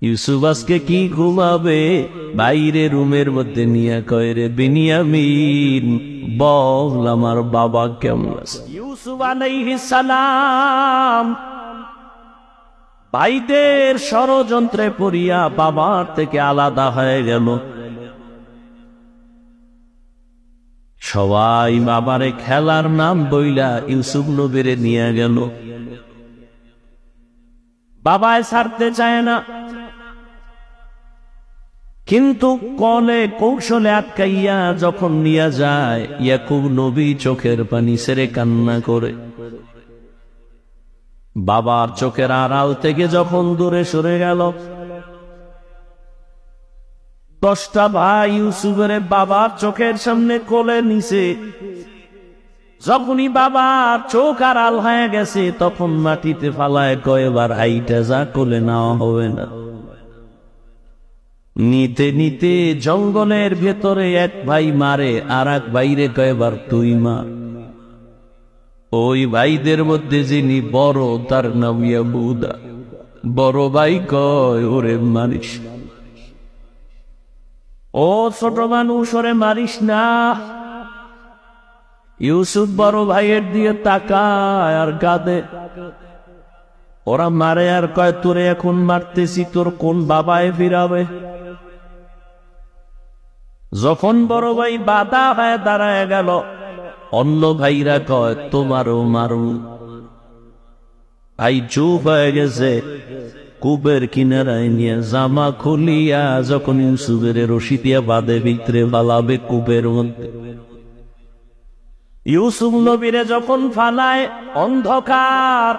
ইউসুফ আজকে কি ঘুমাবে, বাইরে রুমের মধ্যে নিয়ে কয় রে বিনিয়ামিন বল আমার বাবা কেমন আছে। ইউসুফ আলাইহিস সালাম ভাইদের ষড়যন্ত্রে পড়িয়া বাবার থেকে আলাদা হয়ে গেল। সবাই বাবারে খেলার নাম বইলা ইউসুফ নবীরে নিয়ে গেল। বাবায় ছাড়তে চায় না, কিন্তু কলে কৌশলে আটকাইয়া যখন নিয়ে যায়, ইয়াকুব নবী চোখের পানি ছেড়ে কান্না করে। বাবার চোখের আড়াল থেকে যখন দূরে সরে গেল, 10টা ভাই ইউসুফের বাবার চোখের সামনে কোলে নিছে। যখনই বাবার চোখ আড়াল হয়ে গেছে, তখন মাটিতে ফালায় কয়েবার হাইটা যা কোলে নেওয়া হবে না। নিতে নিতে জঙ্গলের ভেতরে এক ভাই মারে, আর এক ভাইরে কয়েবার তুই মার। ওই ভাইদের মধ্যে যিনি বড়, তার নাম ইয়াহুদা। বড় ভাই কয় ওরে মারিস, ও ছোট মানুষ ওরে মারিস না। ইউসুফ বড় ভাইয়ের দিয়ে তাকায় আর কাঁদে। ওরা মারে আর কয় তোরে এখন মারতেছি, তোর কোন বাবায় ফিরাবে। যখন বড় ভাই বাধা হয়ে দাঁড়ায় গেল, অন্য ভাইরা কয় তোমারও মারু। ভাই চুপ হয়ে গেছে। কূপের কিনারায় নিয়ে জামা খুলিয়া যখন ইউসুফের রশি দিয়া বাঁধে ভিতরে ফালাবে কূপের মধ্যে। ইউসুফ নবীরে যখন ফালায় অন্ধকার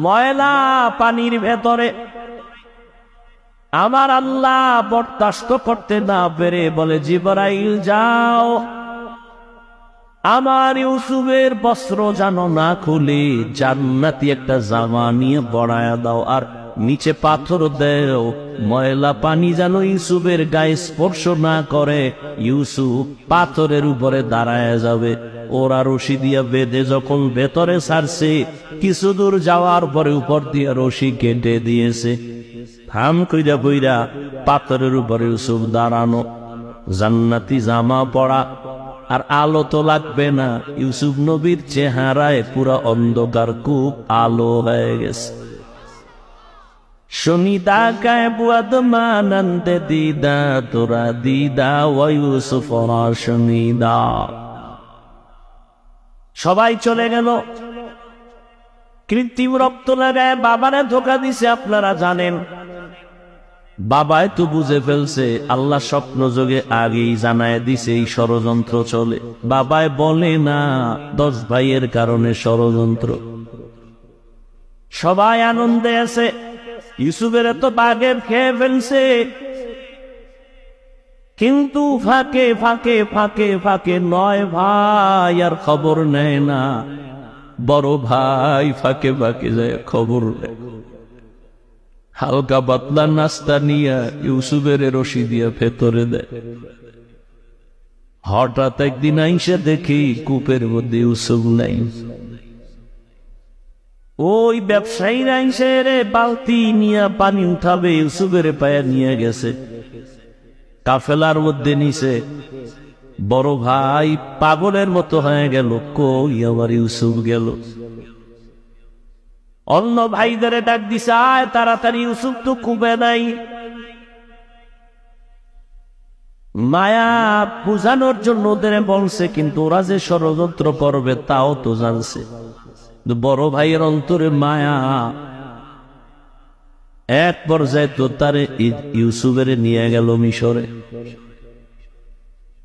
ময়লা পানির ভেতরে, আমার আল্লাহ বরদাস্ত করতে না পেরে বলে জিবরাইল যাও, আমার ইউসুফের বস্ত্র যেন না খুলে জান্নাতি একটা জামা নিয়ে বড়ায়া দাও, আর নিচে পাথর দেও, ময়লা পানি যেন ইউসুফের গায়ে স্পর্শ না করে। ইউসুফ পাথরের উপরে দাঁড়ায় যাবে। ওরা রশি দিয়া বেঁধে যখন ভেতরে ছাড়ছে, কিছু দূর যাওয়ার পরে উপর দিয়ে রশি কেটে দিয়েছে। থাম কইরা বইরা পাথরের উপরে ইউসুফ দাঁড়ানো, জান্নাতি জামা পড়া, আর আলো তো লাগবে না। ইউসুফ নবীর চেহারায় পুরা অন্ধকার, খুব আলো হয়ে গেছে। শনিদা গায়ে বুয়াদ মানন্দে দিদা তোরা দিদা ও ইউসুফ শনিদা। সবাই চলে গেল। কৃত্রিম রক্ত লাগায় বাবারে ধোকা দিছে। আপনারা জানেন, বাবায় তো বুঝে ফেলছে, আল্লাহ স্বপ্ন যোগে আগেই জানায় দিছে এই ষড়যন্ত্র চলে। বাবায় বলে না 10 ভাইয়ের কারণে ষড়যন্ত্র। সবাই আনন্দে আছে। ইউসুফের তো বাঘে খেয়ে ফেলছে, কিন্তু ফাঁকে ফাঁকে ফাঁকে ফাঁকে 9 ভাই আর খবর নেয় না। বড় ভাই ফাঁকে ফাঁকে যায় খবর নেয়। হালকা পাতলা নাস্তা নিয়ে ইউসুফের রশি দিয়ে ভেতরে দেয়। হঠাৎ একদিন আইসে দেখি কূপের মধ্যে ইউসুফ নাই। ওই ব্যবসায়ীর আইসে রে বালতি নিয়ে পানি উঠাবে, ইউসুফের পায়ে নিয়ে গেছে। কাফেলার মধ্যে নিছে। বড় ভাই পাগলের মতো হয়ে গেল, কই আমার ইউসুফ গেল। অন্য ভাইদের ডাক দিছে, আয় তাড়াতাড়ি, ইউসুফ তো কূপে নাই। মায়া বুঝানোর জন্য ওদের বলছে, কিন্তু ওরা যে ষড়যন্ত্র করবে তাও তো জানছে। বড় ভাইয়ের অন্তরে মায়া। এক পর্যায়ে তো তারে ইউসুফের নিয়ে গেল মিশরে।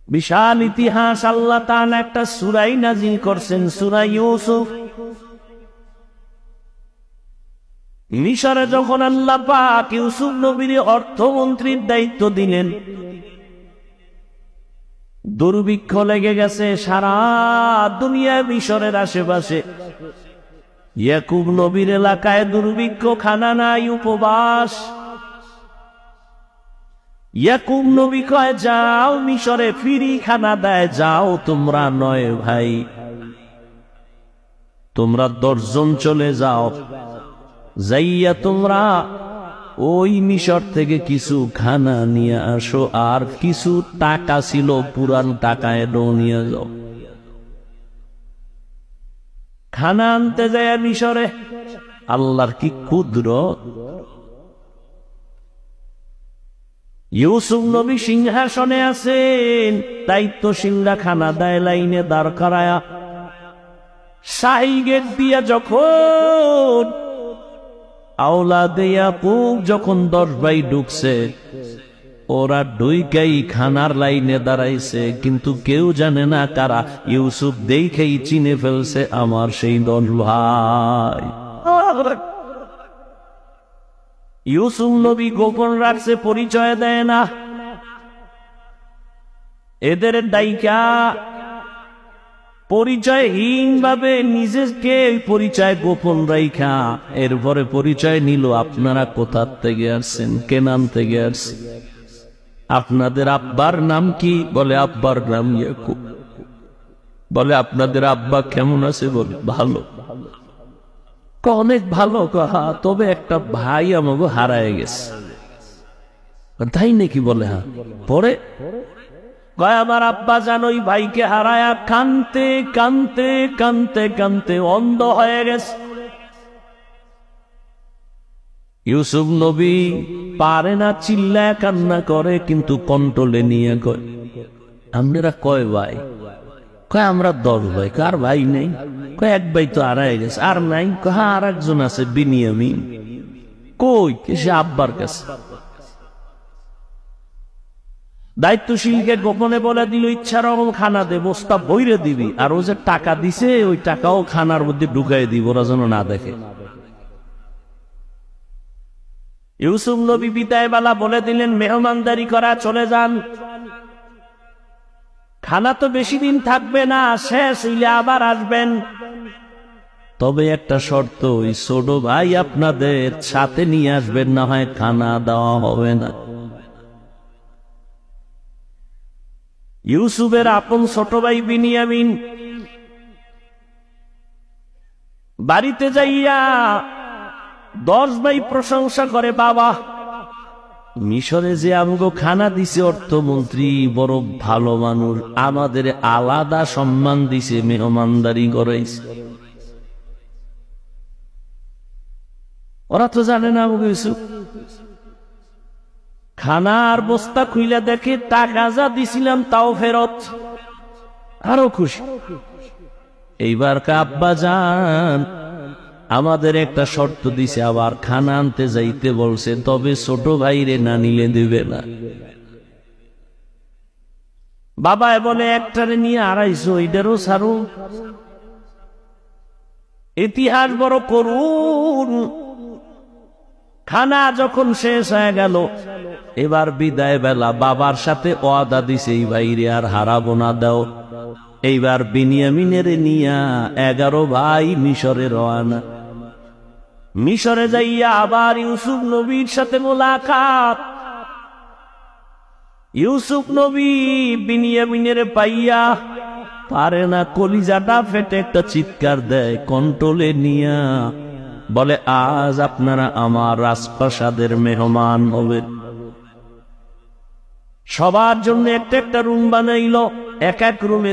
বিশাল ইতিহাস। আল্লাহ তাআলা একটা সূরা নাযিল করছেন, সূরা ইউসুফ। মিশরে যখন আল্লাহ পাক ইউসুফ নবীর অর্থমন্ত্রীর দায়িত্ব দিলেন, দুর্ভিক্ষ লেগে গেছে সারা দুনিয়া। মিশরের আশেপাশে ইয়াকুব নবীর এলাকায় দুর্ভিক্ষ, খানা নাই, উপবাস। ইয়াকুব নবী কয় যাও মিশরে, ফিরি খানা দেয়, যাও তোমরা 9 ভাই, তোমরা 10 জন চলে যাও। যাইয়া তোমরা ওই মিশর থেকে কিছু খানা নিয়ে আসো, আর কিছু টাকা ছিল পুরান টাকা এলো নিয়ে যাও। খানা আনতে যায় মিশরে। আল্লাহর কি কুদরত! ইউসুফ নবী সিংহাসনে আছেন, দায়িত্বশীলরা খানা দেয় লাইনে দাঁড় করায়া। শাহী গেট দিয়া যখন আওলাদে ইয়াকুব যখন 10 ভাই ঢুকছে, ওরা ঢুইকাই খানার লাইনে দাঁড়াইছে, কিন্তু কেউ জানে না কারা। ইউসুফ দেখেই চিনে ফেলছে আমার সেই 10 ভাই। ইউসুফ নবী গোপন রাখছে, পরিচয় দেয় না। এদের দায়িকা পরিচয়হীন ভাবে নিজেকে পরিচয় গোপন রাইখা এরপরে পরিচয় নিল। আপনারা কোথা থেকে আসছেন? কেনান থেকে আসছেন। আপনাদের আব্বার নাম কি? বলে আব্বার নাম ইয়াকুব। বলে আপনাদের আব্বা কেমন আছে? বলে ভালো। অনেক ভালো। হ্যাঁ, তবে একটা ভাই আমাকে হারায় গেছে। তাই নাকি? বলে হ্যাঁ। পরে কয় আমার আব্বা জানোই ভাইকে হারায়া কানতে কানতে কানতে কানতে অন্ধ হয়ে গেছে। ইউসুফ নবী পারে না, চিল্লায় কান্না করে, কিন্তু কন্ট্রোলে নিয়ে কয় আপনারা কয় ভাই? কয় আমরা 10 ভাই। কার ভাই নেই? কয় এক ভাই তো হারায় গেছে। আর নাই? কয় হ্যাঁ আর একজন আছে, বিনিয়ামিন। কই? সে আব্বার কাছে। দায়িত্বশীলকে গোপনে বলে দিল ইচ্ছা রকম খানা দে, বস্তা বইরে দিবি, আর ও যে টাকা দিছে ওই টাকাও খানার মধ্যে ঢুকাই দিব, ওরা যেন না দেখে। ইউসুফ নবী বিদায় বেলা বলে দিলেন মেহমানদারি করা, চলে যান। খানা তো বেশি দিন থাকবে না, শেষ হইলে আবার আসবেন। তবে একটা শর্ত, ওই ছোট ভাই আপনাদের সাথে নিয়ে আসবেন, না হয় খানা দেওয়া হবে না। ইউসুফের আপন ছোট ভাই বিনিয়ামিন বাড়িতে যাইয়া 10 ভাই প্রশংসা করে, বাবা মিশরে যে আমগো খানা দিছে অর্থমন্ত্রী বড় ভালো মানুষ, আমাদের আলাদা সম্মান দিছে, মেহমানদারি করাইছে। ওরা তো জানে না আমগো ইউসুফ। খানার বস্তা খুইলা দেখে টাকা যা দিছিলাম তাও ফেরত, আরো খুশি। এইবার আব্বা জান আমাদের একটা শর্ত দিছে, আবার খানা আনতে যাইতে বলছে, তবে ছোট ভাইরে না নিলে দিবে না। বাবা বলে একটারে নিয়ে 250, এটারও সারু। ইতিহাস বড় করুন। খানা যখন শেষ হয়ে গেল, এবার বিদায় বেলা বাবার সাথে ওয়াদা দিছে এই ভাইরে আর হারাবো না, দাও। এইবার বিনিয়ামিনের নিয়া 11 ভাই মিশরে রওনা। মিশরে যাইয়া আবার ইউসুফ নবীর সাথে মোলাকাত। ইউসুফ নবী বিনিয়ামিনের পাইয়া পারে না, কলিজাটা ফেটে একটা চিৎকার দেয়, কন্ট্রোলে নিয়া বলে আজ আপনারা আমার রাজপ্রাসাদের মেহমান হবেন। সবার জন্য একটা একটা রুম বানাইল, এক এক রুমে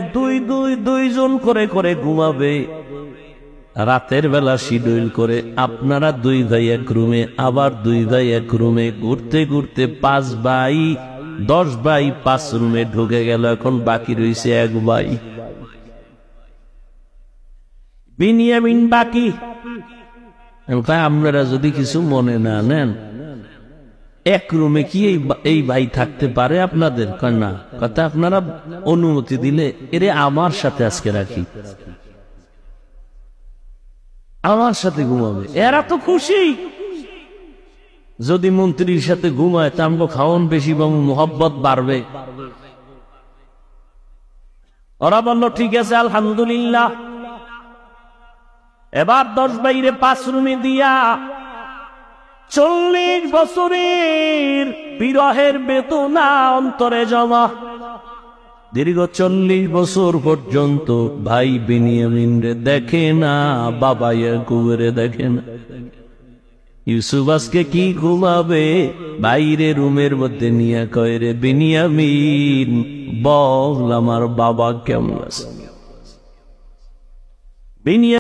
2 জন করে করে ঘুমাবে। রাতের বেলা শিডিউল করে আপনারা 2 ভাই এক রুমে, আবার 2 ভাই এক রুমে, ঘুরতে ঘুরতে 5 ভাই 10 ভাই 5 রুমে ঢুকে গেল। এখন বাকি রয়েছে 1 ভাই বিনিয়ামিন বাকি। আপনারা যদি কিছু মনে না নেন, এক রুমে কি এই ভাই থাকতে পারে আপনাদের? না, কথা আপনারা অনুমতি দিলে এরে আমার সাথে আজকে রাখি, আমার সাথে ঘুমাবে। এরা তো খুশি। যদি মন্ত্রীর সাথে ঘুমায় তা আমগো খাওয়ান বেশি এবং মোহব্বত বাড়বে। ওরা বলল ঠিক আছে আলহামদুলিল্লাহ। এবার 10 ভাইরে 5 রুমে দিয়া 40 বছরের বিরহের বেদনা অন্তরে জমা। দীর্ঘ 40 বছর পর্যন্ত ভাই বিনিয়ামিন রে দেখে না, বাবা ইয়াকুবের দেখে না। ইউসুফ আজকে কি ঘুমাবে, বাইরে রুমের মধ্যে নিয়ে কয় রে বিনিয়ামিন বল আমার বাবা কেমন আছে।